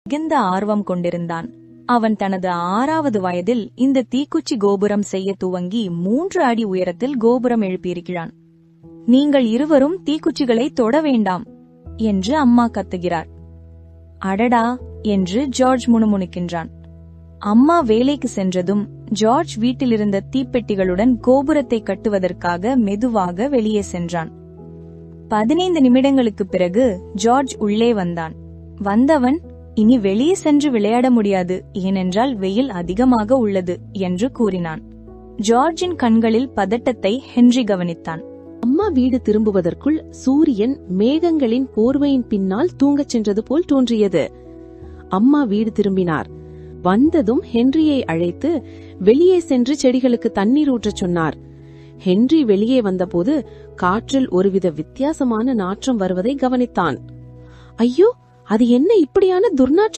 மிகுந்த ஆர்வம் கொண்டிருந்தான். அவன் தனது 6வது வயதில் இந்த தீக்குச்சி கோபுரம் செய்ய துவங்கி 3 அடி உயரத்தில் கோபுரம் எழுப்பியிருக்கிறான். நீங்கள் இருவரும் தீக்குச்சிகளை தொட வேண்டாம் என்று அம்மா கத்துகிறார். அடடா என்று ஜார்ஜ் முணுமுணுக்கின்றான். அம்மா வேலைக்கு சென்றதும் ஜார்ஜ் வீட்டிலிருந்த தீப்பெட்டிகளுடன் கோபுரத்தை கட்டுவதற்காக மெதுவாக வெளியே சென்றான். 15 நிமிடங்களுக்கு பிறகு ஜார்ஜ் உள்ளே வந்தான். வந்தவன், இனி வெளியே சென்று விளையாட முடியாது, ஏனென்றால் வெயில் அதிகமாக உள்ளது என்று கூறினான். ஜார்ஜின் கண்களில் பதட்டத்தை ஹென்றி கவனித்தான். அம்மா வீடு திரும்புவதற்குள் சூரியன் மேகங்களின் போர்வையின் பின்னால் தூங்கச் சென்றது போல் தோன்றியது. அம்மா வீடு திரும்பினார். வந்ததும் ஹென்ரியை அழைத்து வெளியே சென்று செடிகளுக்கு தண்ணீர் ஊற்றச் சொன்னார். ஹென்றி வெளியே வந்தபோது காற்றில் ஒருவித வித்தியாசமான நாற்றம் வருவதை கவனித்தான். ஐயோ, அது என்ன இப்படியான துர்நாற்றம்